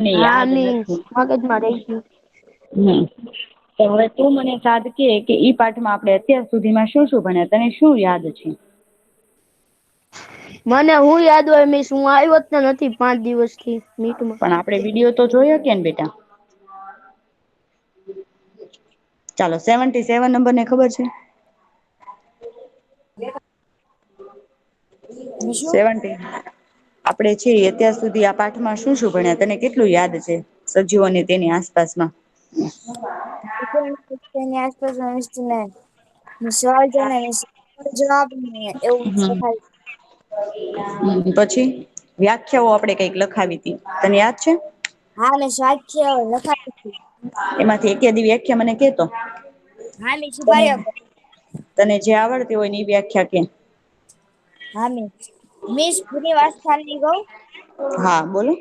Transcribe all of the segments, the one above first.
હા યાદ મીન્સ નથી. મગજમાં રહી ગયું. હમ તો હવે તું મને સાદ કે ઈ પાઠમાં આપણે અત્યાર સુધીમાં શું શું ભણ્યા તને શું યાદ છે? મને હું યાદ હોય મીસ હું આવ્યો જ નથી 5 દિવસથી મીટમાં. પણ આપડે વિડીયો તો જોયો કે ને બેટા. ચાલો 77 નંબર ને ખબર છે? શું 70. આપડે છે અત્યાર સુધી આ પાઠમાં શું શું ભણ્યા તને કેટલું યાદ છે? સજીવોની તેની આસપાસમાં. તેની આસપાસ સવાલ જવાબ એવું લખાયું. પછી વ્યાખ્યાઓ આપણેે કઈક લખાવી હતી તને યાદ છે? હા મેં સ્વાધ્યાય લખાવી હતી. એમાંથી એક વ્યાખ્યા મને કેતો. હા મિસ તને ઉભારી તને જે આવડતી હોય ને એ વ્યાખ્યા કે. હા મિસ જૂની વાસ્થાની કવ. હા બોલો.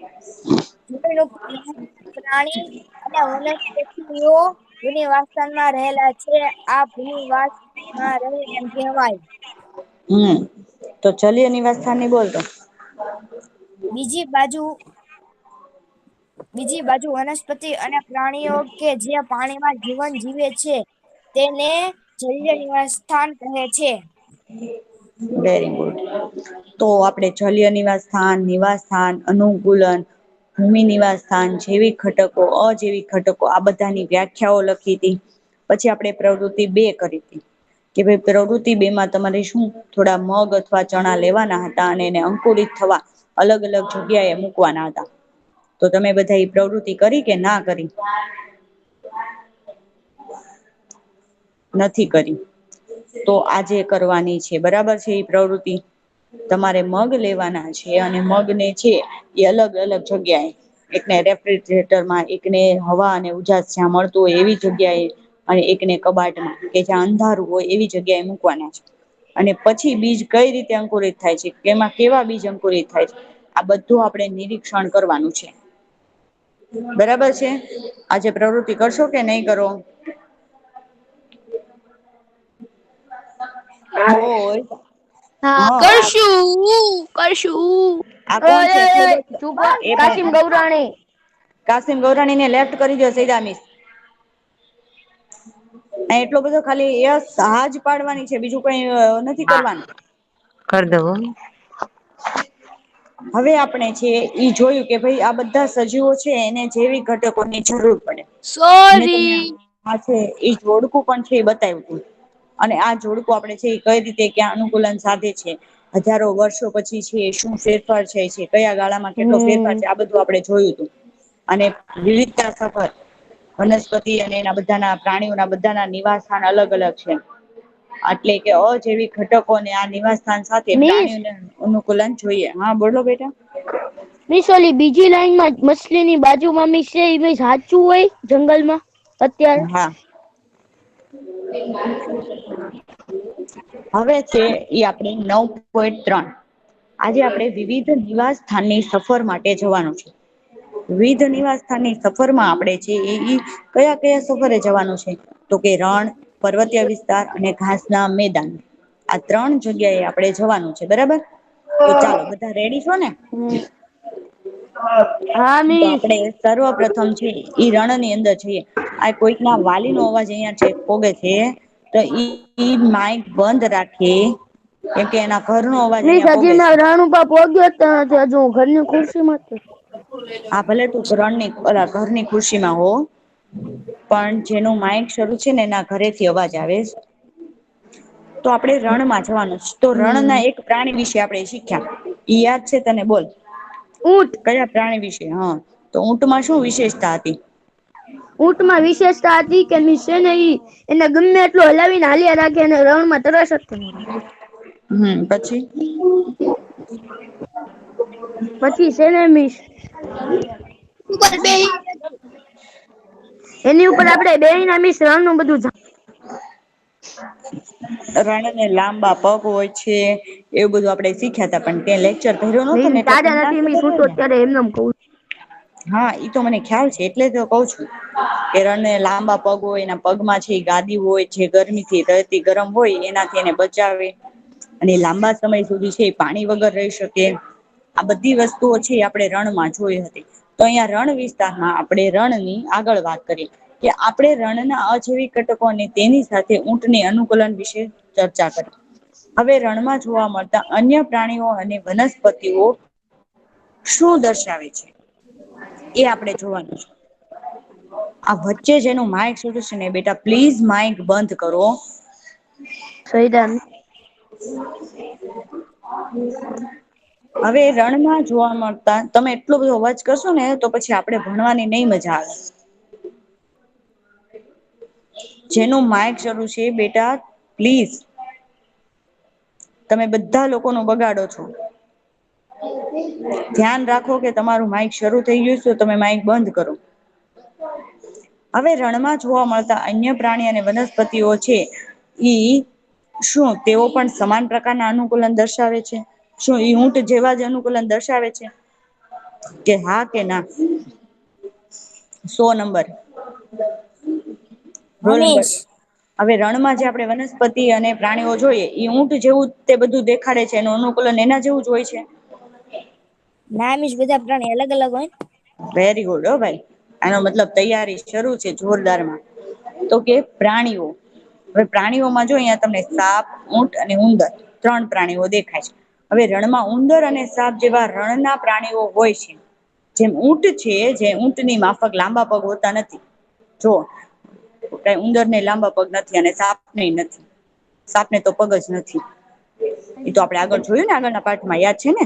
પ્રાણી અને વનસ્પતિઓ જૂની વાસ્થાનમાં રહેલા છે આ ભૂનિવાસમાં રહે એમ કહેવાય. તો જલીય નિવાસ સ્થાની બોલતો. બીજી બાજુ વનસ્પતિ અને પ્રાણીઓ કે જે પાણીમાં જીવન જીવે છે તેને જલીય નિવાસ સ્થાન કહે છે. Very good. તો આપણે જલીય નિવાસ સ્થાન, અનુકૂલન, ભૂમિ નિવાસ સ્થાન, જૈવિક ઘટકો, અજૈવિક ઘટકો આ બધાની વ્યાખ્યાઓ લખી હતી. પછી આપણે પ્રવૃત્તિ 2 કરી હતી કે ભાઈ પ્રવૃત્તિ 2 માં તમારે શું થોડા મગ અથવા ચણા લેવાના હતા અને એને અંકુરિત થવા અલગ અલગ જગ્યા એ મૂકવાના હતા. તો તમે બધા એ પ્રવૃત્તિ કરી કે ના કરી? નથી કરી. તો આજે કરવાની છે બરાબર છે એ પ્રવૃત્તિ. તમારે મગ લેવાના છે અને મગને છે એ અલગ અલગ જગ્યાએ એકને રેફ્રિજરેટરમાં, એકને હવા અને ઉજાસ જ્યાં મળતું હોય એવી જગ્યાએ અને એકને કબાટમાં કે જ્યાં અંધારું હોય એવી જગ્યાએ મૂકવાના છે. અને પછી બીજ કઈ રીતે અંકુરિત થાય છે, કેમાં કેવા બીજ અંકુરિત થાય છે આ બધું આપણે નિરીક્ષણ કરવાનું છે. બરાબર છે? આજે પ્રવૃત્તિ કરશો કે નહી કરો? બોલ. હા કરશું. આ કોણ છે ખબર છે ચૂપ હો એ કાશીમ ગૌરાણી. કાસિમ ગૌરાણી ને લેફ્ટ કરી દો સૈદામિસ એટલો બધો ખાલી યસ હા જ પાડવાની છે બીજું કઈ નથી કરવાનું. કર દો. હવે આપણે છે ઈ જોયું કે ભાઈ આ બધા સજીવો છે એને જૈવિક ઘટકોની જરૂર પડે. મેં તમને સોરી. આ છે એ જોડકું પણ છે એ બતાવ્યું હતું. અને આ જોડકોું આપડે છે કઈ રીતે ક્યાં અનુકૂલન સાધે છે. હજારો વર્ષો પછી છે શું ફેરફાર છે કયા ગાળામાં કેટલો ફેરફાર છે આ બધું આપણે જોયું હતું. અને વિવિધતા સફર વનસ્પતિ અને એના બધાના પ્રાણીઓના બધાના નિવાસ સ્થાન અલગ અલગ છે. એટલે કે અજૈવિક ઘટકોને આ નિવાસ સ્થાન સાથે મિસ પ્રાણીઓને અનુકૂલન જોઈએ. હા બોલો બેટા. મિસ ઓલી બીજી લાઈનમાં મછલીની બાજુમાં મિસ છે એ સાચું હોય જંગલમાં અત્યારે? હા હવે છે ઈ આપણે 9.3 આજે આપણે વિવિધ નિવાસ સ્થાનની સફર માટે જવાનું છે. વિવિધ નિવાસ સ્થાનની સફરમાં આપણે છે એ કયા કયા સફરે જવાનું છે? તો કે રણ, પર્વતીય વિસ્તાર અને ઘાસના મેદાન. આ 3 જગ્યાએ આપણે જવાનું છે બરાબર. તો ચાલો બધા રેડી છો ને? હા તો મિસ. આપણે સર્વ પ્રથમ છે ઈ રણ ની અંદર જઈએ. આ કોઈક ના વાલી નો અવાજ અહિયાં છે પોગે છે. તો ઈ માઈક બંધ રાખી કેમ કે એના ઘરનો અવાજ મિસ અહિયાં હજી પોગે છે. મેં રાણુબા પોગ્યો જ નથી હજુ હું ઘરની ખુરશી જ છું. હા ભલે તું રણની ઘરની ખુશી હો પણ જેનું માઇક શરૂ છે ને એના ઘરેથી અવાજ આવે છે. તો આપણે રણમાં જવાનું છે. તો રણના એક પ્રાણી વિશે આપણે શીખ્યા ઈ યાદ છે તને બોલ? ઊંટ. કયા પ્રાણી વિશે? હા તો ઊંટમાં શું વિશેષતા હતી? ઊંટમાં વિશેષતા હતી કે છે ને એને ગમે એટલું હલાવીને હાલ્યા રાખે અને રણમાં તરસ જ ન રહે. પછી? પછી છે ને મિસ એની ઉપર આપડે બેહીને મિસ રણનું બધું રણને લાંબા પગ હોય છે એવું બધું આપડે શીખ્યા તા પણ ત્યાં લેક્ચર ભર્યો નતો ને એટલે તને તાજા ના નથી મિસ ખબર હું તો હોય ને. અત્યારે એમનેમ કઉ હા ઈ તો મને ખ્યાલ છે એટલે તો કઉ છું. કે રણને લાંબા પગ હોય એના પગમાં છે ગાદી હોય જે ગરમીથી રતી ગરમ હોય એનાથી એને બચાવે અને લાંબા સમય સુધી છે પાણી વગર રહી શકે. આ બધી વસ્તુઓ છે આપણે રણમાં જોઈ હતી. તો અહીંયા રણ વિસ્તારમાં આપણે રણની આગળ વાત કરીએ કે આપણે રણના અજૈવિક ઘટકો અને તેની સાથે ઊંટની અનુકૂલન વિશે ચર્ચા કરી. હવે રણમાં જોવા મળતા અન્ય પ્રાણીઓ અને વનસ્પતિઓ શું દર્શાવે છે એ આપણે જોવાનું છે. આ વચ્ચે જેનું માઇક શરૂ છે ને બેટા પ્લીઝ માઈક બંધ કરો. સંવિધાન હવે રણમાં જોવા મળતા તમે એટલો બધો અવાજ કરશો ને તો પછી આપણે ભણવાની નઈ મજા આવે. જેનું માઇક શરૂ છે બેટા પ્લીઝ. તમે બધા લોકો નું બગાડો છો. ધ્યાન રાખો કે તમારું માઈક શરૂ થઈ ગયું છે તો તમે માઈક બંધ કરો. હવે રણમાં જોવા મળતા અન્ય પ્રાણી અને વનસ્પતિઓ છે ઈ શું તેઓ પણ સમાન પ્રકારના અનુકૂલન દર્શાવે છે? શું ઈ ઊંટ જેવા જ અનુકૂલન દર્શાવે છે કે હા કે ના? 100 નંબર. Roll number. મનીષ હવે રણમાં જે આપણે વનસ્પતિ અને પ્રાણીઓ જોઈએ એ ઊંટ જેવું તે બધું દેખાડે છે એનું અનુકૂલન એના જેવું જ હોય છે. ના મિસ બધા પ્રાણી અલગ અલગ હોય. વેરી ગુડ હો ભાઈ આનો મતલબ તૈયારી શરૂ છે જોરદારમાં. તો કે પ્રાણીઓ. હવે પ્રાણીઓમાં જો અહીંયા તમને સાપ, ઊંટ અને ઉંદર 3 પ્રાણીઓ દેખાય છે. હવે રણમાં ઉંદર અને સાપ જેવા રણના પ્રાણીઓ હોય છે. જેમ ઊંટ છે જે ઊંટની માફક લાંબા પગ હોતા નથી. જો કઈ ઉંદર ને લાંબા પગ નથી અને સાપ ને નથી. સાપને તો પગ જ નથી. એ તો આપડે આગળ જોયું ને આગળના પાઠમાં યાદ છે ને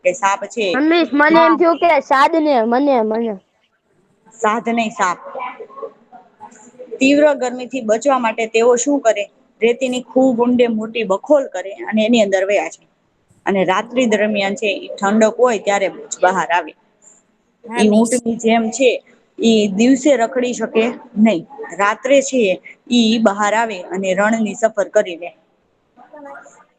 કે સાપ છે. મમ્મી મને એમ હા થયું કે સાદ ને મને સાધ નહી સાપ. તીવ્ર ગરમીથી બચવા માટે તેઓ શું કરે? રેતીની ખૂબ ઊંડે મોટી બખોલ કરે અને એની અંદર વયા જાય. અને રાત્રિ દરમિયાન છે ઠંડક હોય ત્યારે બહાર આવે. હા ઈ મિસ ઊંટની જેમ છે ઈ દિવસે રખડી શકે નહી. રાત્રે છે ઈ બહાર આવે અને રણની સફર કરી લે.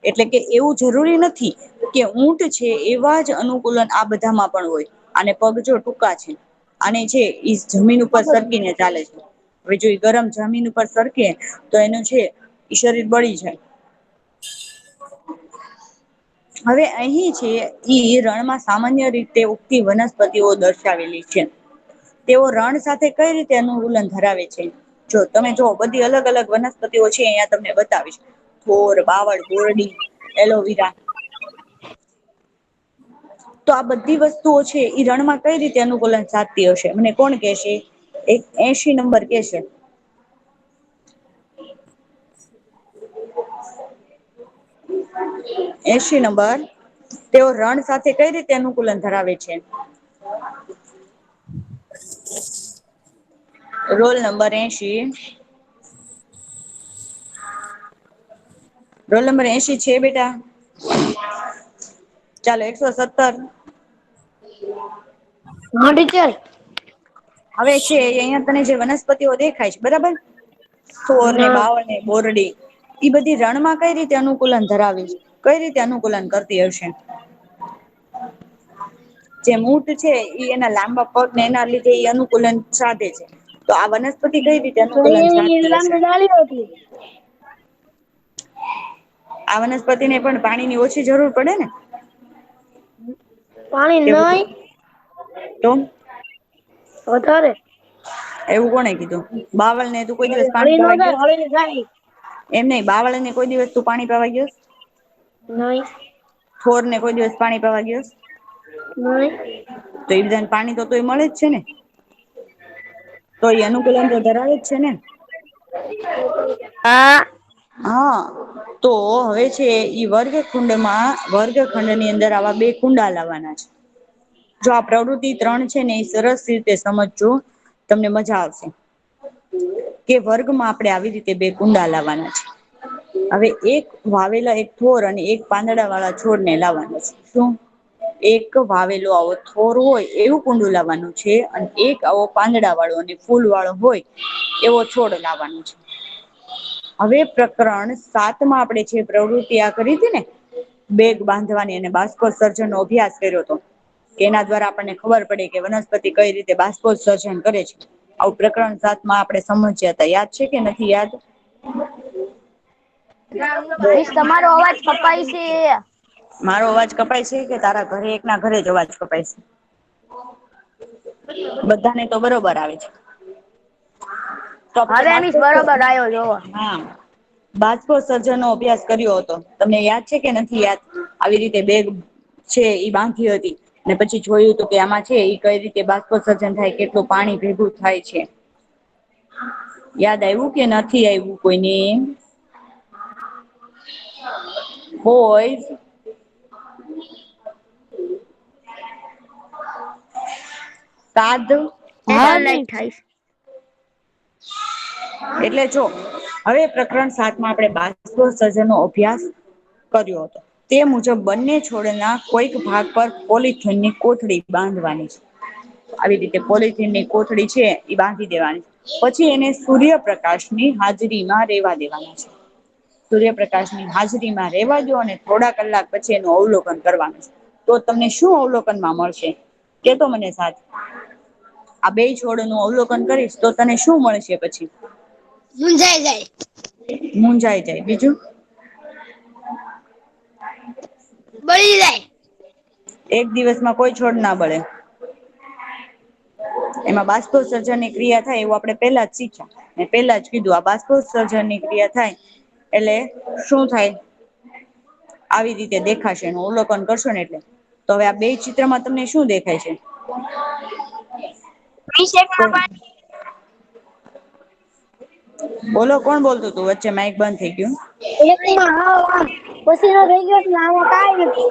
એટલે કે એવું જરૂરી નથી કે ઊંટ છે એવા જ અનુકૂલન આ બધામાં પણ હોય. અને પગ જો ટૂંકા છે અને છે જમીન ઉપર સરકીને ચાલે છે. હવે જો ગરમ જમીન ઉપર સરકે તો એનું છે શરીર બળી જાય. હવે અહીં છે ઈ રણમાં સામાન્ય રીતે ઉગતી વનસ્પતિઓ દર્શાવેલી છે. તેઓ રણ સાથે કઈ રીતે અનુકૂલન ધરાવે છે? જો તમે જો બધી અલગ અલગ વનસ્પતિઓ છે અહિયાં તમને બતાવીશ. થોર, બાવળ, બોરડી, એલોવીરા. તો આ બધી વસ્તુઓ છે ઈ રણમાં કઈ રીતે અનુકૂલન સાધતી હશે મને કોણ કેશે? એક 80 નંબર કેશે. 80 નંબર. તેઓ રણ સાથે કઈ રીતે અનુકૂલન ધરાવે છે? Roll number 80. રોલ નંબર 80 છે બેટા? ચાલો 117. હા ટીચર. હવે છે અહિયાં તને જે વનસ્પતિઓ દેખાય છે બરાબર થોર ને હા બાવળ બોરડી ઈ બધી રણમાં કઈ રીતે અનુકૂલન ધરાવે છે? કઈ રીતે અનુકૂલન કરતી હશે? જે ઊંટ છે એ એના લાંબા પગ ને એના લીધે એ અનુકૂલન સાધે છે. તો આ વનસ્પતિ કઈ રીતે તો અનુકૂલન એ સાધતી હશે? લાંબી ડાળી હતી. આ વનસ્પતિ ને પણ પાણી ની ઓછી જરૂર પડે ને? પાણી તે નઈ તો વધારે. એવું કોણે કીધું બાવળ ને તું કોઈ દિવસ પાણી હળી નો પાવા થાય ગયો? હળી ને થાય એમ નઈ બાવળ ને કોઈ દિવસ તું પાણી પાવા ગયો? નઈ. થોર ને કોઈ દિવસ પાણી પાવા ગયો? નઈ. તો એ બધાને પાણી તોય મળે જ છે ને? તો એ અનુકૂલન તો ધરાવે જ છે ને? હા. હા. તો હવે છે ઈ વર્ગખંડમાં વર્ગખંડ ની અંદર આવા 2 કુંડા લાવવાના છે. જો આ પ્રવૃત્તિ 3 છે ને એ સરસ રીતે સમજજો તમને મજા આવશે. કે વર્ગમાં આપણે આવી રીતે 2 કુંડા લાવવાના છે. હવે એક વાવેલા એક થોર અને એક પાંદડા વાળા છોડને લાવવાનું છે શું? એક વાવેલો આવો થોર હોય એવું કુંડું લાવવાનું છે અને એક આવો પાંદડા વાળો અને ફૂલ વાળો હોય એવો છોડ લાવવાનો છે. હવે પ્રકરણ 7 માં આપણે જે પ્રવૃત્તિ આ કરી હતી ને બેગ બાંધવાની અને બાષ્પ સર્જન નો અભ્યાસ કર્યો હતો. એના દ્વારા આપણને ખબર પડે કે વનસ્પતિ કઈ રીતે બાષ્પોત્સર્જન કરે છે. આવું પ્રકરણ 7 માં આપણે સમજ્યા હતા યાદ છે કે નથી યાદ? મિસ તમારો અવાજ કપાય છે. મારો અવાજ કપાય છે કે તારા ઘરે એક ના ઘરે જ અવાજ કપાય છે? બધાને તો બરોબર આવે છે. તો આપણે હવે મિસ બરોબર આવ્યો જોવો. હા, બાષ્પોસર્જન નો અભ્યાસ કર્યો હતો. તમને યાદ છે કે નથી યાદ? આવી રીતે બેગ છે ઈ બાંધી હતી. ને પછી જોયું હતું કે આમાં છે એ કઈ રીતે બાષ્પોસર્જન થાય, કેટલું પાણી ભેગું થાય છે. યાદ આવ્યું કે નથી આવ્યું કોઈને? બોયઝ સાદ હા મિસ. એટલે જો હવે પ્રકરણ 7 માં આપણે બાષ્પોસર્જન નો અભ્યાસ કર્યો હતો. તે મુજબ બંને છોડના કોઈક ભાગ પર પોલીથીનની કોથળી બાંધવાની છે. આવી રીતે પોલિથીનની કોથળી છે એ બાંધી દેવાની. પછી એને સૂર્યપ્રકાશની હાજરીમાં રેવા દેવાના છે. સૂર્યપ્રકાશની હાજરીમાં રેવા દો અને થોડા કલાક પછી એનું અવલોકન કરવાનું છે. તો તમને શું અવલોકનમાં મળશે કેતો મને સાદ? આ બે છોડ નું અવલોકન કરીશ તો તને શું મળશે પછી? મુંજાઈ જાય. મુંજાઈ જાય. બીજું? બળી જાય. એક દિવસમાં કોઈ છોડ ના બળે. એમાં બાષ્પોસર્જન ની ક્રિયા થાય એવું આપણે પેલા જ શીખ્યા. મે પેલા જ કીધું આ બાષ્પોસર્જન ની ક્રિયા થાય એટલે શું થાય? આવી રીતે દેખાશે એનું અવલોકન કરશો ને એટલે. તો હવે આ બે ચિત્રમાં તમને શું દેખાય છે? બોલો કોણ બોલતું તું? વચ્ચે માઈક બંધ થઈ ગયું. એકમાં હા પસીનો થઈ ગયો છે ને આમાં કાંઈ નથી.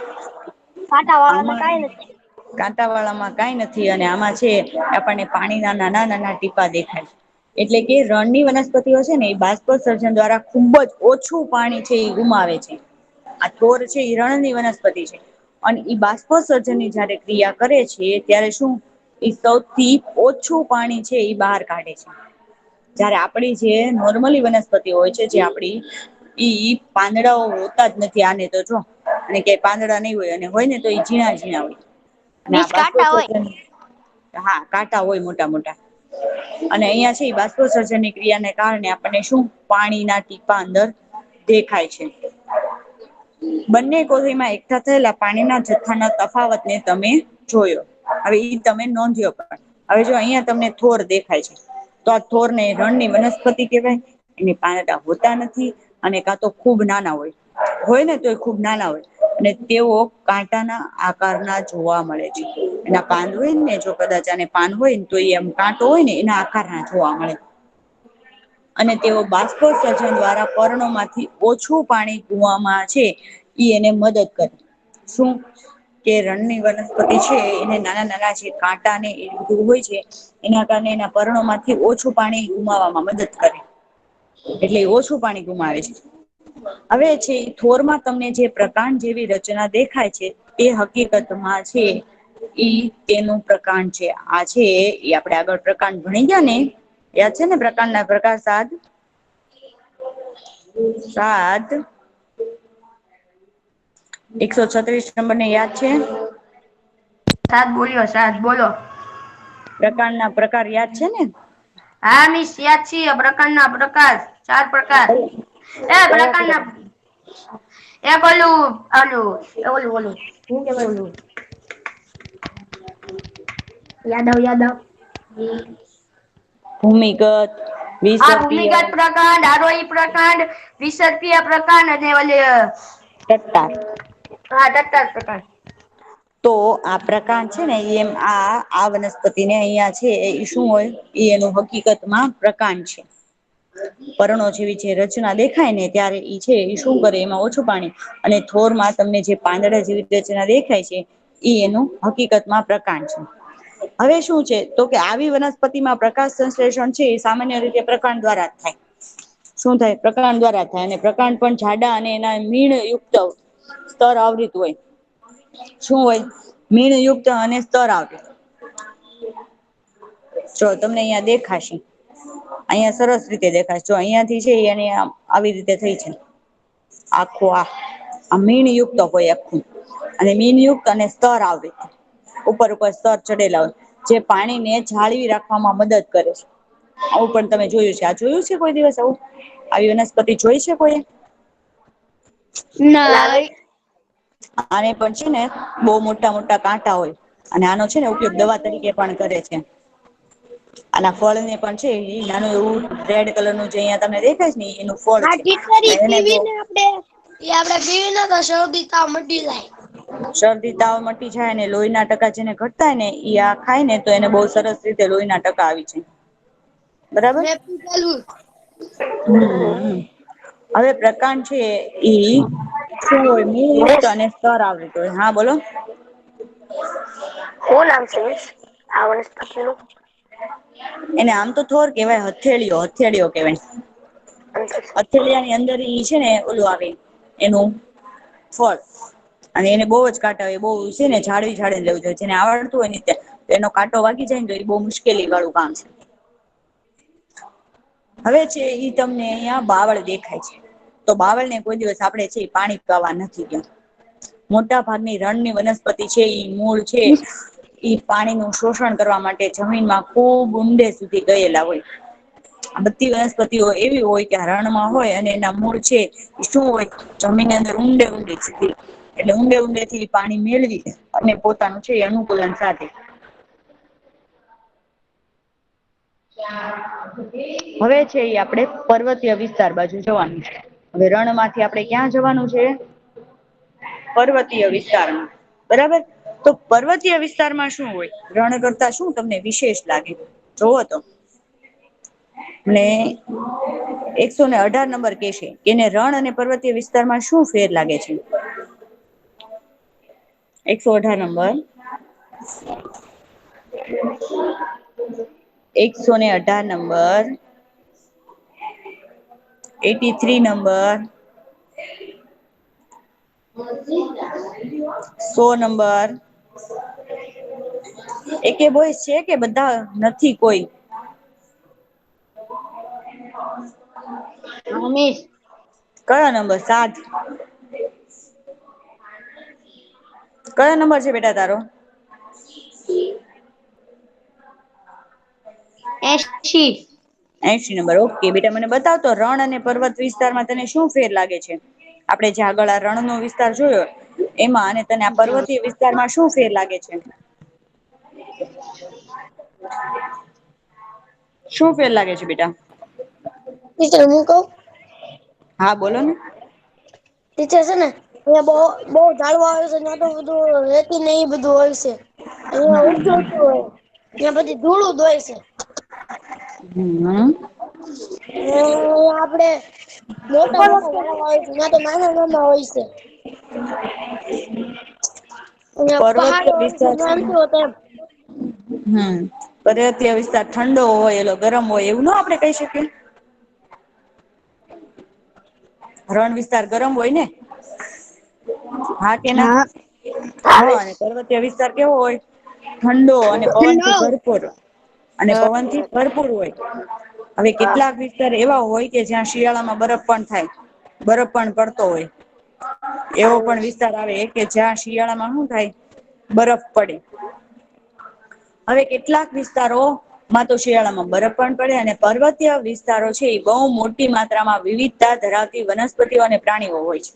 કાંટા વાળામાં કાંઈ નથી. કાંટાવાળામાં કાંઈ નથી અને આમાં છે આપણને પાણીના નાના નાના ટીપા દેખાય. એટલે કે રણની વનસ્પતિઓ છે ને એ બાષ્પોસર્જન દ્વારા ખુબ જ ઓછું પાણી છે એ ગુમાવે છે. આ થોર છે ઈ રણની વનસ્પતિ છે. અને ઈ બાષ્પોસર્જન ની જયારે ક્રિયા કરે છે ત્યારે શું એ સૌથી ઓછું પાણી છે એ બહાર કાઢે છે. જયારે આપડી જે નોર્મલી વનસ્પતિ હોય છે જે આપડી ઈ પાંદડાઓ હોતા જ નથી આને તો જો અને ક્યાંય પાંદડા નહી હોય અને હોય ને તો એ ઝીણા ઝીણા હોય. અને આ વીસ કાંટા હોય. બાષ્પોસર્જન હા કાંટા હોય મોટા મોટા. અને અહિયાં છે બાષ્પોસર્જન ની ક્રિયાને કારણે આપણને શું પાણીના ટીપા અંદર દેખાય છે. બંને કોથળીમાં એકઠા થયેલા પાણીના જથ્થાના તફાવતને તમે જોયો. હવે ઈ તમે નોંધ્યો પણ. હવે જો અહિયાં તમને થોર દેખાય છે. તો આ થોર ને રણની વનસ્પતિ કહેવાય. એની પાંદડા હોતા નથી અને કા તો ખૂબ નાના હોય. હોય ને તો એ ખુબ નાના હોય. અને તેઓ કાંટાના આકારના જોવા મળે છે. એના પાંદ હોય ને જો કદાચ આને પાન હોય ને તો એ એમ કાંટો હોય ને એના આકારના જોવા મળે. અને તેઓ બાષ્પોસર્જન દ્વારા પર્ણોમાંથી ઓછું પાણી ધુવામાં છે. ઈ એને મદદ કરે. શું? કે રણની વનસ્પતિ છે એને નાના નાના જે કાંટા ને એ બધું હોય છે. એના કારણે એના પર્ણોમાંથી ઓછું પાણી ગુમાવવામાં મદદ કરે. એટલે ઓછું પાણી ગુમાવે છે. હવે છે થોરમાં તમને જે પ્રકાંડ જેવી રચના દેખાય છે. એ હકીકતમાં છે. ઈ તેનું પ્રકાંડ છે. આ છે એ આપડે આગળ પ્રકાંડ ભણી ગયા ને યાદ છે ને પ્રકાંડના પ્રકાર સાદ? સાત 136 નંબર ને યાદ છે? સાત બોલ્યો સાત બોલો. પ્રકાંડના પ્રકાર યાદ છે ને? હા મિસ યાદ છીએ પ્રકાંડના પ્રકાર 4 પ્રકાર. એ કયા પ્રકારના કયા એક ઓલું હું કેવાય ઓલું યાદવ. ભૂમિગત હા વિસર્પીય ભૂમિગત પ્રકાંડ, આરોહી પ્રકાંડ, વિસર્પીય પ્રકાંડ અને ઓલી ટટ્ટાર. હા ટટ્ટાર પ્રકાંડ. તો આ પ્રકાંડ છે ને એમ આ વનસ્પતિને અહિયાં છે એ શું હોય? એ એનું હકીકતમાં પ્રકાંડ છે. પર્ણો જેવી જે રચના દેખાય ને ત્યારે ઈ છે એ શું કરે એમાં ઓછું પાણી અને થોરમાં તમને જે પાંદડા જેવી રચના દેખાય છે. ઈ એનું હકીકતમાં પ્રકાંડ છે. હવે શું છે તો કે આવી વનસ્પતિમાં પ્રકાશ સંશ્લેષણ છે એ સામાન્ય રીતે પ્રકાંડ દ્વારા જ થાય. શું થાય? પ્રકાંડ દ્વારા થાય અને પ્રકાંડ પણ જાડા અને એના મીણયુક્ત સ્તર આવરિત હોય. શું હોય? મીણયુક્ત અને સ્તર આવરિત. જો તમને અહિયાં દેખાશે. અહિયાં સરસ રીતે દેખાશે જો અહિયાં થી છે એને આવી રીતે થઈ છે. આખું આ મીણયુક્ત હોય આખું. અને મીનયુક્ત અને સ્તર આવરિત. ઉપર સ્તર ચડેલા હોય જે પાણીને જાળવી રાખવામાં મદદ કરે છે. આવું પણ તમે જોયું છે. આ જોયું છે કોઈ દિવસ આવું? આવી વનસ્પતિ જોઈ છે કોઈએ? ના. આને પણ છે ને બહુ મોટા મોટા કાંટા હોય. અને આનો છે ને ઉપયોગ દવા તરીકે પણ કરે છે. આના ફળ ને પણ છે નાનું એવું રેડ કલર નું જે અહિયાં તમને દેખાય છે ને એનું ફળ હા છે ટીચર ઈ એને બહુ પીવીને આપડે પીવીને તો શરદી તાવ મટી જાય. શરદી તાવ મટી જાય ને લોહીના ટકા જેને ઘટતાય ને આ ખાય ને તો એને બહુ સરસ રીતે લોહીના ટકા આવી જાય. બરાબર. મેં પીધેલું હવે પ્રકાંડ છે ઈ શું હોય મૂળયુક્ત અને સ્તર આવૃત હોય. હા બોલો. હું નામ છે મિસ આ વનસ્પતિનું? એને આમ તો થોર કેવાય હથેળીઓ કેવાય. હથેળિયા ની અંદર ઈ છે ને ઓલું આવે એનું ફળ. અને એને બહુ જ કાટા હોય બહુ છે ને જાળી લેવું જોઈએ જેને આવડતું હોય ને એનો કાંટો વાગી જાય ને તો એ બહુ મુશ્કેલી વાળું કામ છે. હવે છે ઈ તમને અહિયાં બાવળ દેખાય છે. તો બાવળ ને કોઈ દિવસ આપણેે છે પાણી પાવા નથી ગયા. મોટા ભાગની રણની વનસ્પતિ છે ઈ મૂળ છે ઈ પાણીનું શોષણ કરવા માટે જમીનમાં ખૂબ ઊંડે સુધી ગયેલા હોય. આ બધી વનસ્પતિઓ એવી હોય કે રણમાં હોય અને એના મૂળ છે શું હોય જમીનની અંદર ઊંડે એટલે ઊંડે થી પાણી મેળવી અને પોતાનું છે અનુકૂલન સાથે હવે છે એ આપણે પર્વતીય વિસ્તાર બાજુ જવાનું છે. હવે રણમાંથી આપણે ક્યાં જવાનું છે? પર્વતીય વિસ્તારમાં. બરાબર. તો પર્વતીય વિસ્તારમાં શું હોય? રણ કરતા શું તમને વિશેષ લાગે? જોવો તો. ને 118 નંબર કેશે કે એને રણ અને પર્વતીય વિસ્તારમાં શું ફેર લાગે છે? 118 નંબર 118 નંબર 83 નંબર 100 નંબર એકે બોયસ છે કે બધા નથી કોઈ? હા મિસ. કયો નંબર 7? કયો નંબર છે બેટા તારો? 80. 80 નંબર. ઓકે બેટા મને બતાવતો રણ અને પર્વત વિસ્તારમાં તને શું ફેર લાગે છે? આપડે જ્યાં આગળ આ રણ નો વિસ્તાર જોયો એમાં અને તને આ પર્વતીય વિસ્તારમાં શું ફેર લાગે છે? શું ફેર લાગે છે બેટા? ટીચર હું કઉં? હા બોલો ને. ટીચર છે ને અહીંયા બહુ ઝાડવા આવે છે ત્યાં તો બધું રેતી ને એ બધું હોય છે. અહીંયા ઊંચું હોય ત્યાં બધી ધૂળું જ હોય છે. આપડે મોટા મોટા ઝાડવા હોય છે ત્યાં તો નાના નાના હોય છે. અહીંયા પહાડો પર્વતીય હોય છે વિસ્તાર ત્યાં નથી હોતા એમ. પર્વતીય વિસ્તાર ઠંડો હોય એલો ગરમ હોય એવું ના આપડે કહી શકીએ? રણ વિસ્તાર ગરમ હોય ને? હા કે ના? હા અને પર્વતીય વિસ્તાર કેવો હોય? ઠંડો અને ઠંડો પવનથી ભરપૂર અને પવનથી ભરપૂર હોય. હવે કેટલાક વિસ્તાર એવા હોય કે જ્યાં શિયાળામાં બરફ પણ થાય. બરફ પણ પડતો હોય. એવો પણ વિસ્તાર આવે કે જ્યાં શિયાળામાં શું થાય બરફ પડે. હવે કેટલાક વિસ્તારો માં તો શિયાળામાં બરફ પણ પડે અને પર્વતીય વિસ્તારો છે એ બહુ મોટી માત્રામાં વિવિધતા ધરાવતી વનસ્પતિઓ અને પ્રાણીઓ હોય છે.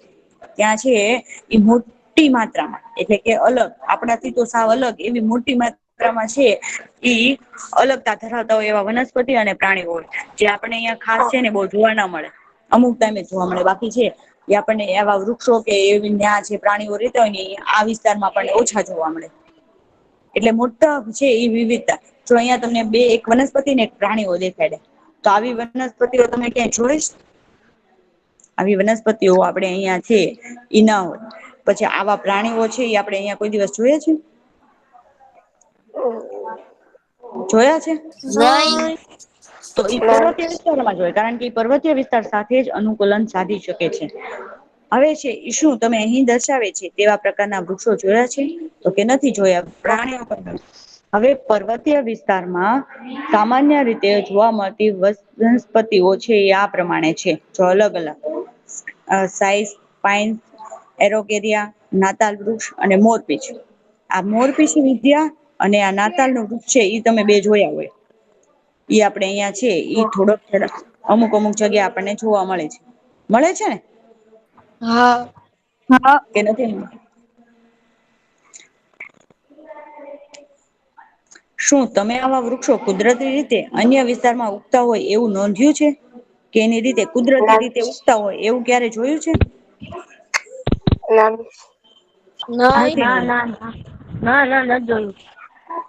ત્યાં છે એ મોટી માત્રામાં એટલે કે અલગ આપણાથી તો સાવ અલગ એવી મોટી માત્રામાં છે ઈ અલગતા ધરાવતા હોય એવા વનસ્પતિ અને પ્રાણીઓ હોય જે આપણે અહિયાં ખાસ છે ને બહુ જોવા ના મળે. અમુક ટાઈમે જોવા મળે બાકી છે એ આપણને એવા વૃક્ષો કે એવી ન્યા જે પ્રાણીઓ રહેતા હોય ને આ વિસ્તારમાં આપણને ઓછા જોવા મળે. એટલે મોટા છે એ વિવિધતા જો અહિયાં તમને બે એક વનસ્પતિ ને એક પ્રાણીઓ દેખાડે તો આવી વનસ્પતિઓ તમે ક્યાંય જોઈશ? આવી વનસ્પતિઓ આપડે અહિયાં છે ઈ ના હોય. પછી આવા પ્રાણીઓ છે એ આપડે અહિયાં કોઈ દિવસ જોયા છે? જોયા છે? નઈ. તો ઈ પર્વતીય વિસ્તારમાં જ હોય કારણ કે પર્વતીય વિસ્તાર સાથે જ અનુકૂલન સાધી શકે છે. હવે છે શું તમે અહીં દર્શાવે છે તેવા પ્રકારના વૃક્ષો જોયા છે? તો કે નથી જોયા. પ્રાણીઓ પણ હવે પર્વતીય વિસ્તારમાં સામાન્ય રીતે જોવા મળતી વનસ્પતિઓ છે એ આ પ્રમાણે છે જો અલગ અલગ સાઈઝ પાઇન એરોકેરિયા નાતાલ વૃક્ષ અને મોરપીછ. આ મોરપીછ વિદ્યા અને આ નાતાલ નું વૃક્ષ છે ઈ તમે બે જોયા હોય. ઈ આપડે અહિયાં છે ઈ થોડોક અમુક અમુક જગ્યા આપણને જોવા મળે છે. મળે છે ને? હા. હા કે નથી? શું તમે આવા વૃક્ષો કુદરતી રીતે અન્ય વિસ્તારમાં ઉગતા હોય એવું નોંધ્યું છે કે એની રીતે કુદરતી ના રીતે ઉગતા હોય એવું ક્યારે જોયું છે? ના ના ના ના નથી જોયું.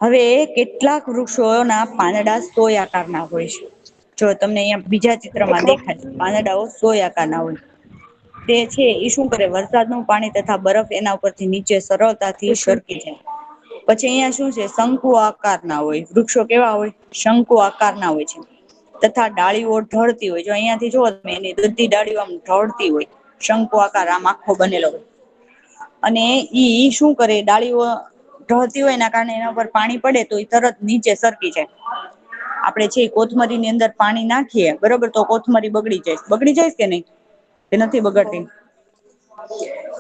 હવે કેટલાક વૃક્ષોના પાંદડા સોય આકારના હોય છે. જો તમને અહીંયા બીજા ચિત્રમાં એટલે દેખાય પાંદડાઓ સોય આકારના હોય. તે છે એ શું કરે વરસાદનું પાણી તથા બરફ એના ઉપરથી નીચે સરળતાથી સરકી જાય. પછી અહિયાં શું છે શંકુ આકારના હોય વૃક્ષો કેવા હોય શંકુ આકારના હોય છે. તથા ડાળીઓ ઢળતી હોય જો અહિયાં થી જોવો તમે એની બધી ડાળીઓ આમ ઢળતી હોય. શંકુ આકાર આમ આખો બનેલો હોય. અને ઈ શું કરે ડાળીઓ ઢળતી હોય એના કારણે એના ઉપર પાણી પડે તો એ તરત નીચે સરકી જાય. આપડે છે કોથમરીની અંદર પાણી નાખીએ બરોબર તો કોથમરી બગડી જાય કે નહી? કે નથી બગડતી?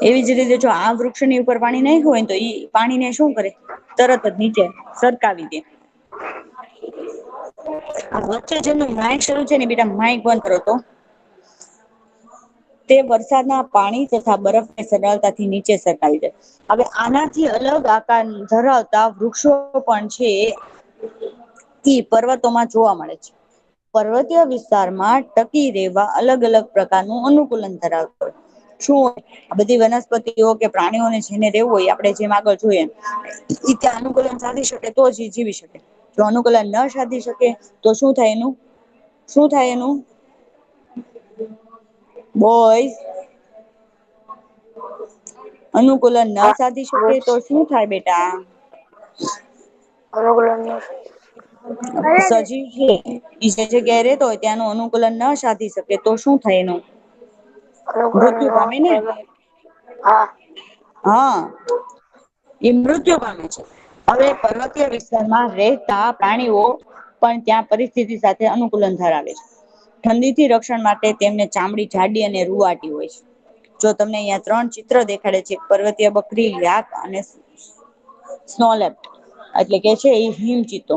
એવી જ રીતે જો આ વૃક્ષની ઉપર પાણી નાખ્યું હોય ને તો ઈ પાણીને શું કરે તરત જ નીચે સરકાવી દે. આ વચ્ચે જેમનું માઇક શરૂ છે ને બેટા માઇક બંધ કરો તો. તે વરસાદના પાણી તથા બરફને સરળતાથી નીચે સરકાવી દે. હવે આનાથી અલગ આકાર ધરાવતા વૃક્ષો પણ છે. ઈ પર્વતોમાં જોવા મળે છે. પર્વતીય વિસ્તારમાં ટકી રહેવા અલગ અલગ પ્રકારનું અનુકૂલન ધરાવતા હોય. શું આ બધી વનસ્પતિઓ કે પ્રાણીઓને જેને રહેવું હોય આપણે જેમ આગળ જોઈએ ત્યાં અનુકૂલન સાધી શકે તો જ જીવી શકે. જો અનુકૂલન ન સાધી શકે તો શું થાય એનું શું થાય એનું? બોયઝ અનુકૂલન ન હા સાધી શકે તો શું થાય બેટા? સજીવ છે ઈ જે જગ્યાએ રહેતો હોય ત્યાંનું અનુકૂલન ન સાધી શકે તો શું થાય એનું? મૃત્યુ પામે ને? હા હા એ મૃત્યુ પામે છે. હવે પર્વતીય વિસ્તારમાં રહેતા પ્રાણીઓ પણ ત્યાં પરિસ્થિતિ સાથે અનુકૂલન ધરાવે છે. ઠંડીથી રક્ષણ માટે તેમને ચામડી જાડી અને રૂવાટી હોય છે. જો તમને અહિયાં 3 ચિત્ર દેખાડે છે પર્વતીય બકરી, યાક અને સ્નોલેપ એટલે કે છે એ હિમ ચિત્તો.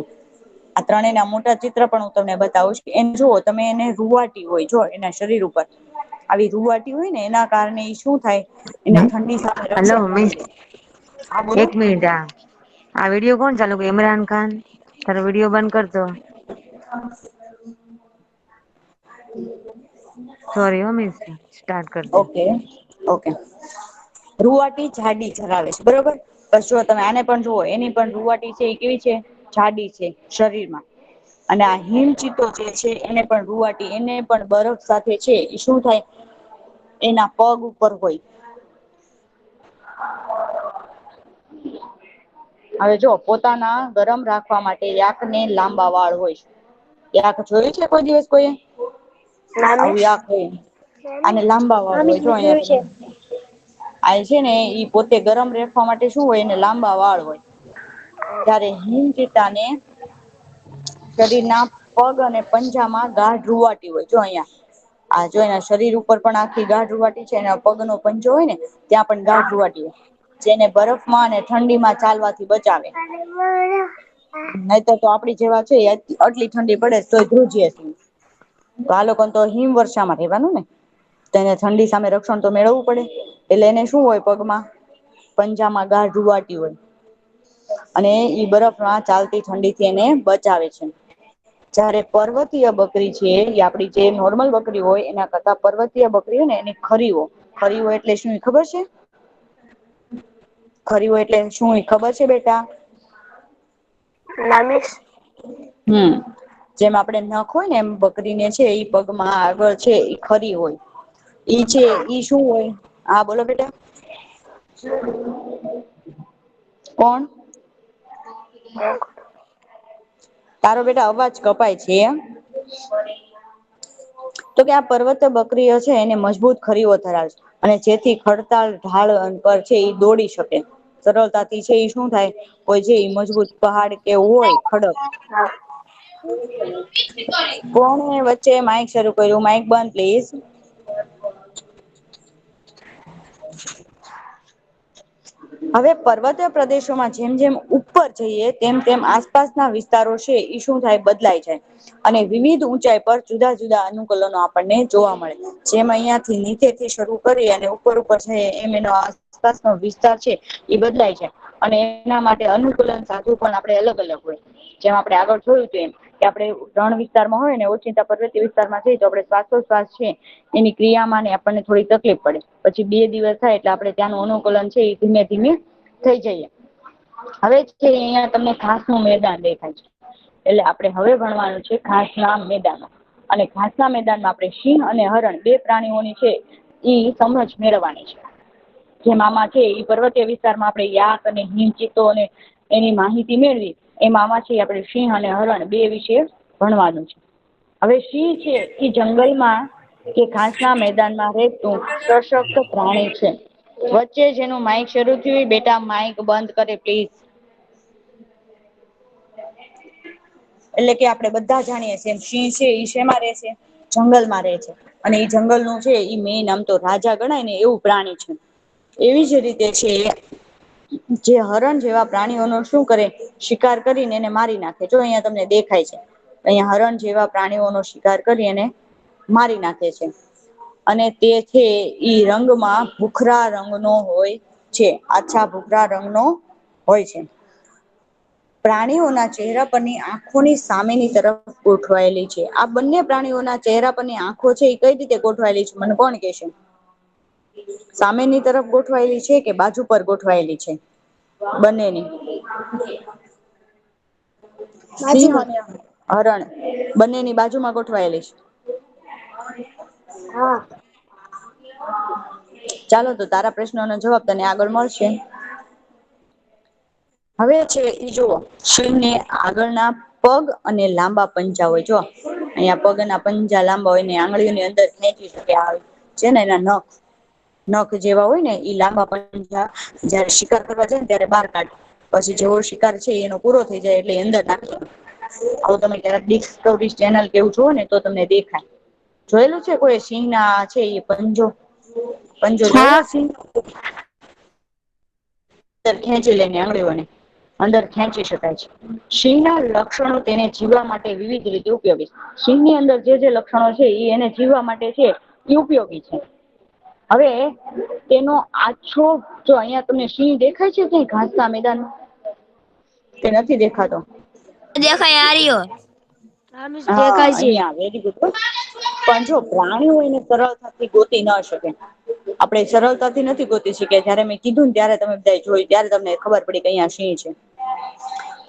આ ત્રણેયના મોટા ચિત્ર પણ હું તમને બતાવુંશ કે એને જુઓ તમે એને રૂવાટી હોય જો એના શરીર ઉપર આવી રૂવાટી હોય ને એના કારણે ઈ શું થાય એને ઠંડી સામે હલો રક્ષણ મિસ કરી દે. હા બોલો. એક મિનિટ આ વિડીયો કોણ ચાલુ ઇમરાન ખાન તારો વિડીયો બંધ કરતો. સોરી હો મિસ સ્ટાર્ટ કરજે. ઓકે ઓકે રૂવાટી જાડી ધરાવે છે બરોબર. બસ જો તમે આને પણ જુઓ એની પણ રૂવાટી છે એ કેવી છે જાડી છે શરીરમાં. અને આ હિમચીતો જે છે એને પણ રૂવાટી એને પણ બરફ સાથે છે એ શું થાય એના પગ ઉપર હોય. હવે જો પોતાના ગરમ રાખવા માટે યાકને લાંબા વાળ હોય. યાક જોયું છે કોઈ દિવસ કોઈ? ના આવું મિસ યાક હોય આને લાંબા વાળ આમિત હોય જો જોયું છે. અહીંયા આ છે ને ઈ પોતે ગરમ રાખવા માટે શું હોય એને લાંબા વાળ હોય. ત્યારે હિમચીતાને શરીરના પગ અને પંજામાં ગાઢ રૂવાટી હોય જો અહિયાં. આ જો એના શરીર ઉપર પણ આખી ગાઢ રુવાટી છે એના પગનો પંજો હોય ને ત્યાં પણ ગાઢ રુવાટી હોય. જેને બરફમાં અને ઠંડીમાં ચાલવાથી બચાવે. નહીતર તો આપડી જેવા છે આટલી ઠંડી પડે તોય ધ્રુજીએ છીએ. તો આ લોકોને તો હિમ વર્ષામાં રહેવાનું ને. તેને ઠંડી સામે રક્ષણ તો મેળવવું પડે એટલે એને શું હોય પગમાં પંજામાં ગાઢ રુવાટી હોય. અને ઈ બરફમાં ચાલતી ઠંડીથી એને બચાવે છે. જયારે પર્વતીય બકરી છે એ આપડી જે નોર્મલ બકરી હોય એના કરતા પર્વતીય બકરી હોય ને એની ખરી હોય એટલે શું ખબર છે? ખરી હોય એટલે શું ખબર છે બેટા? ના મિસ. જેમ આપડે નખ હોય ને એમ બકરીને છે ઈ પગમાં આગળ છે ઈ ખરી હોય. ઈ છે ઈ શું હોય હા બોલો બેટા. કોણ? તારો બેટા અવાજ કપાય છે. તો કે આ પર્વત બકરીઓ છે એને મજબૂત ખરીવો ધરાવે છે. અને જેથી ખડતાલ ઢાળ પર છે એ દોડી શકે. સરળતાથી છે એ શું થાય કોઈ છે એ મજબૂત પહાડ કેવું હોય ખડક હા. કોણે વચ્ચે માઇક શરૂ કર્યું માઈક બંધ પ્લીઝ. હવે પર્વતીય પ્રદેશોમાં જેમ જેમ ઉપર જઈએ તેમ તેમ આસપાસના વિસ્તારો છે એ શું થાય બદલાય જાય. અને વિવિધ ઊંચાઈ પર જુદા જુદા અનુકૂલનો આપણને જોવા મળે. જેમ અહિયાં થી નીચેથી શરૂ કરી અને ઉપર છે એમ એનો આસપાસનો વિસ્તાર છે એ બદલાય છે અને એના માટે અનુકૂલન સાધુ પણ આપણે અલગ અલગ હોય. જેમ આપણે આગળ જોયું હતું એમ કે આપણે રણ વિસ્તારમાં હોય ને ઓચિંતા પર્વતીય વિસ્તારમાં જઈએ તો આપણે શ્વાસોશ્વાસ છે એની ક્રિયામાં ને આપણને થોડી તકલીફ પડે. પછી 2 દિવસ થાય એટલે આપણે ત્યાંનું અનુકૂલન છે એ ધીમે ધીમે થઈ જઈએ. હવે છે અહિયાં તમને ઘાસનું મેદાન દેખાય છે. એટલે આપણે હવે ભણવાનું છે ઘાસના મેદાનો. અને ઘાસના મેદાનમાં આપણે સિંહ અને હરણ 2 પ્રાણીઓની છે ઈ સમજ મેળવવાની છે. જેમ આમાં છે ઈ પર્વતીય વિસ્તારમાં આપણે યાક અને હિમ ચિત્તો અને એની માહિતી મેળવી એમાં આમાં છે આપણે સિંહ અને હરણ 2 વિશે ભણવાનું છે. હવે સિંહ છે ઈ જંગલમાં કે ઘાસના મેદાનમાં રહેતું સશક્ત પ્રાણી છે. વચ્ચે જેનું માઈક શરૂ થયું બેટા માઈક બંધ કરે પ્લીઝ. એટલે કે આપણે બધા જાણીએ છીએ સિંહ છે ઈ શેમાં રહે છે? જંગલમાં રહે છે. અને ઈ જંગલનું છે ઈ મેઈન આમ તો રાજા ગણાય ને એવું પ્રાણી છે. એવી જ રીતે છે જે હરણ જેવા પ્રાણીઓનો શું કરે શિકાર કરીને એને મારી નાખે. જો અહીંયા તમને દેખાય છે. અહીંયા હરણ જેવા પ્રાણીઓનો શિકાર કરી અને મારી નાખે છે. અને તે છે ઈ રંગમાં ભૂખરા રંગનો હોય છે. આછા ભૂખરા રંગનો હોય છે. પ્રાણીઓના ચહેરા પરની આંખોની સામેની તરફ ગોઠવાયેલી છે. આ બંને પ્રાણીઓના ચહેરા પરની આંખો છે એ કઈ રીતે ગોઠવાયેલી છે મને કોણ કહેશે? સામેની તરફ ગોઠવાયેલી છે કે બાજુ પર ગોઠવાયેલી છે? બંનેની. સિંહ બાજુમાં. અને હરણ બંનેની બાજુમાં ગોઠવાયેલી છે. હા. ચાલો તો તારા પ્રશ્નોનો જવાબ તને આગળ મળશે. હવે છે ઈ જુઓ સિંહને આગળના પગ અને લાંબા પંજા હોય જો અહીંયા પગના પંજા લાંબા હોય ને આંગળીઓની અંદર ખેંચી શકે આવે છે ને એના નખ નખ જેવા હોય ને ઈ લાંબા પંજા જયારે શિકાર કરવા જાય ને ત્યારે બહાર કાઢે. પછી જેવો શિકાર છે એનો પૂરો થઈ જાય એટલે અંદર નાખી દે. આવું તમે ક્યારેક ડિસ્કવરી ચેનલ કે એવું જોવો ને તો તમને દેખાય. જોયેલું છે કોઈ સિંહના છે એ પંજો હા. જોયેલો સિંહ અંદર ખેંચી લે આંગળીઓને અંદર ખેંચી શકાય છે. સિંહના લક્ષણો તેને જીવવા માટે વિવિધ રીતે ઉપયોગી છે. સિંહની અંદર જે જે લક્ષણો છે એ એને જીવવા માટે છે એ ઉપયોગી છે. હવે તેનો આછો જો અહિયાં તમને સિંહ દેખાય છે કઈ ઘાસના મેદાનમાં કે નથી દેખાતો? દેખાય આર્યો. હા દેખાય છે. અહીંયા વેરી ગુડ પણ જો પ્રાણીઓ એને સરળતાથી ગોતી ન શકે. આપણે સરળતાથી નથી ગોતી શક્યા જયારે મેં કીધું ને ત્યારે તમે બધા જોયું ત્યારે તમને ખબર પડી કે અહીંયા સિંહ છે.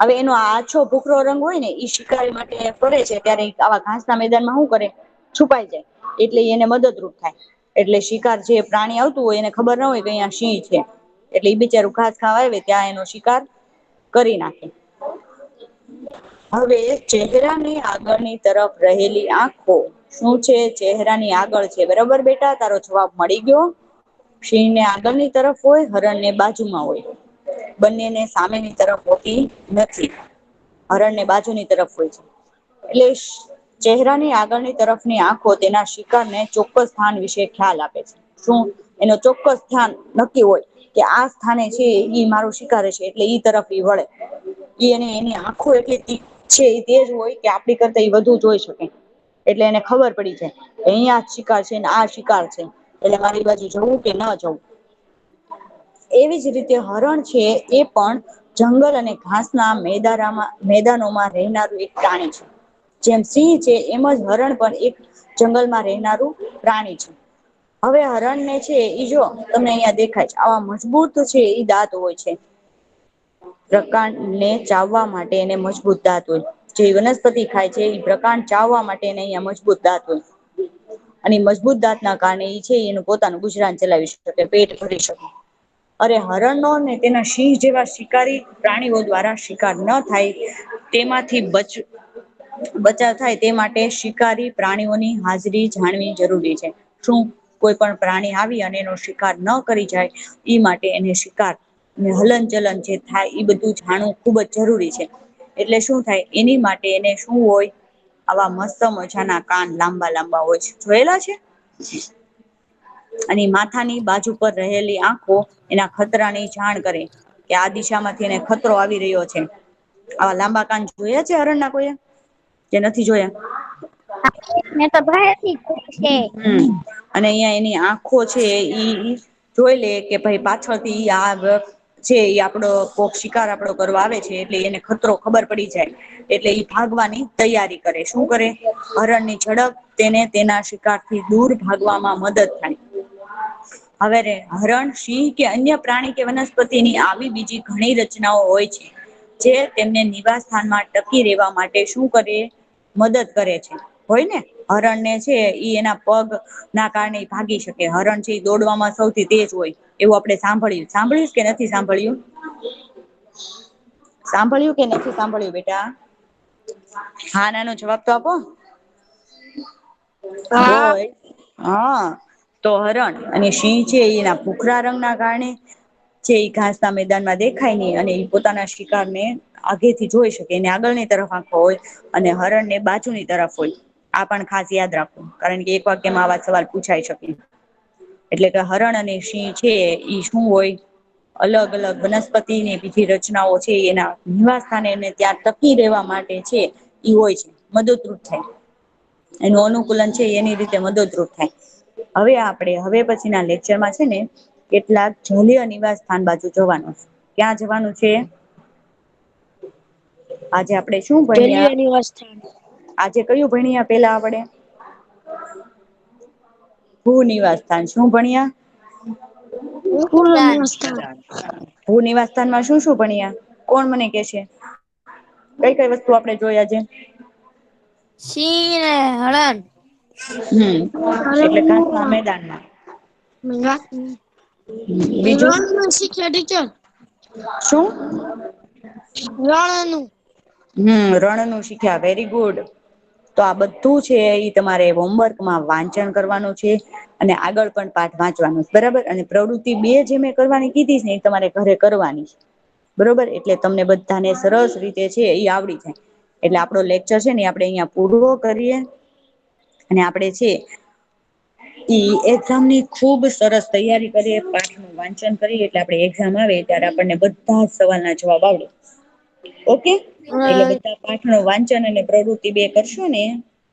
હવે એનો આછો ભૂખરો રંગ હોય ને ઈ શિકારી માટે ફરે છે ત્યારે આવા ઘાસના મેદાનમાં શું કરે છુપાઈ જાય એટલે એને મદદરૂપ થાય. એટલે શિકાર જે પ્રાણી આવતું હોય એને ખબર ના હોય કે અહીંયા સિંહ છે. એટલે ઈ બિચારું ઘાસ ખાવા આવે ત્યાં એનો શિકાર કરી નાખે. હવે ચહેરાની આગળની તરફ રહેલી આંખો શું છે ચહેરાની આગળ છે બરાબર બેટા તારો જવાબ મળી ગયો. સિંહને આગળની તરફ હોય હરણને બાજુમાં હોય. બંનેને સામેની તરફ હોતી નથી. હરણને બાજુની તરફ હોય છે. એટલે ચહેરાની આગળની તરફની આંખો તેના શિકારને ચોક્કસ સ્થાન વિશે ખ્યાલ આપે છે. શું એનો ચોક્કસ સ્થાન નક્કી હોય. કે આ સ્થાને છે ઈ મારું શિકાર છે એટલે ઈ તરફ ઈ વળે. ઈ એને એની આંખો એટલી છે એ તેજ હોય કે આપણી કરતા એ વધુ જોઈ શકે. એટલે એને ખબર પડી જાય અહિયાં જ શિકાર છે ને આ શિકાર છે. એટલે મારી બાજુ જવું કે ન જવું. એવી જ રીતે હરણ છે એ પણ જંગલ અને ઘાસના મેદાનોમાં રહેનારું એક પ્રાણી છે. જેમ સિંહ છે એમ જ હરણ પણ એક જંગલમાં રહેનારું પ્રાણી છે. હવે હરણ ને છે ઈ જો તમને અહિયાં દેખાય છે આવા મજબૂત છે ઈ દાંત હોય છે. પ્રકાંડને ચાવવા માટે એને મજબૂત દાંત હોય. જે વનસ્પતિ ખાય છે એ પ્રકાંડ ચાવવા માટે અહીંયા મજબૂત દાંત હોય. અને મજબૂત દાંતના કારણે એ છે એનું પોતાનું ગુજરાન ચલાવી શકે પેટ ભરી શકે. અરે હરણનો ને તેના સિંહ જેવા શિકારી પ્રાણીઓ દ્વારા શિકાર ન થાય તેમાંથી બચાવ થાય તે માટે શિકારી પ્રાણીઓની હાજરી જાણવી જરૂરી છે. શું કોઈ પણ પ્રાણી આવી અને એનો શિકાર ન કરી જાય ઈ માટે એને શિકાર હલન ચલન જે થાય એ બધું જાણવું ખુબ જ જરૂરી છે. એટલે શું થાય એની માટે એને શું હોય આવા મસ્ત મજાના કાન લાંબા લાંબા હોય છે જોયેલા છે. અને માથાની બાજુ પર રહેલી આંખો એના ખતરાની જાણ કરે. કે આ દિશામાંથી એને ખતરો આવી રહ્યો છે. આવા લાંબા કાન જોયા છે હરણ ના કોઈ કે નથી જોયા? મેં તો ભાઈથી છે. અને અહિયાં એની આંખો છે ઈ જોઈ લે કે ભાઈ પાછળથી આગ છે એ આપડો કોક શિકાર આપડો કરવા આવે છે એટલે એને ખતરો ખબર પડી જાય એટલે ઈ ભાગવાની તૈયારી કરે. શું કરે? હરણની ઝડપ તેને તેના શિકારથી દૂર ભાગવામાં મદદ થાય. હવે રે હરણ, સિંહ કે અન્ય પ્રાણી કે વનસ્પતિની આવી બીજી ઘણી રચનાઓ હોય છે. જે તેમને નિવાસ સ્થાનમાં ટકી રહેવા માટે શું કરે? મદદ કરે છે. હોય ને હરણને છે ઈ એના પગ ના કારણે ભાગી શકે. હરણ છે ઈ દોડવામાં સૌથી તેજ હોય એવું આપડે સાંભળ્યું. સાંભળ્યું કે નથી સાંભળ્યું? સાંભળ્યું કે નથી સાંભળ્યું બેટા? હા ના નો જવાબ તો આપો. હા હોય. હા તો હરણ અને સિંહ છે એના ભૂખરા રંગના કારણે જે ઈ ઘાસના મેદાનમાં દેખાય નહી અને ઈ પોતાના શિકારને આગેથી જોઈ શકે. એને આગળની તરફ આંખો હોય અને હરણને બાજુની તરફ હોય. આ પણ ખાસ યાદ રાખો કારણ કે એક વાક્યમાં આવા સવાલ પૂછાય શકે. એટલે કે હરણ અને સિંહ છે ઈ શું હોય? અલગ અલગ વનસ્પતિની બીજી રચનાઓ છે એના નિવાસ સ્થાને એને ત્યાં ટકી રહેવા માટે છે ઈ હોય છે. મદદરૂપ થાય. એનું અનુકૂલન છે એની રીતે મદદરૂપ થાય. હવે પછીના લેક્ચરમાં છે ને કેટલાક જલીય નિવાસ સ્થાન બાજુ જવાનું છે. ક્યાં જવાનું છે? આજે આપડે શું જલીય ભણ્યા? નિવાસ સ્થાન. આજે કયું ભણ્યા પેલા આપડે? ભૂ નિવાસ સ્થાન. શું ભણ્યા? ભૂ નિવાસસ્થાનમાં શું શું ભણ્યા? કોણ મને કે છે? કઈ કઈ વસ્તુ આપણે જોઈ આજે? સિંહ ને હરણ. એટલે ઘાસના મેદાનમાં. બીજું રણ શીખ્યા ટીચર. શું? રણનું. રણનું શીખ્યા. Very good. તો આ બધું છે ઈ તમારે હોમવર્કમાં વાંચન કરવાનું છે. અને આગળ પણ પાઠ વાંચવાનું છે. બરાબર અને પ્રવૃત્તિ 2 જે મેં કરવાની કીધી છે ને એ તમારે ઘરે કરવાની છે. બરોબર એટલે તમને બધાને સરસ રીતે છે ઈ આવડી જાય. એટલે આપડો લેક્ચર છે ને આપણે અહિયાં પૂરો કરીએ અને આપડે છે ઈ એક્ઝામની ખુબ સરસ તૈયારી કરીએ. પાઠનું વાંચન કરીએ એટલે આપણે એક્ઝામ આવે ત્યારે આપણને બધા જ સવાલના જવાબ આવડે. ઓકે એટલે બધા પાઠનું વાંચન અને પ્રવૃત્તિ 2 કરશો ને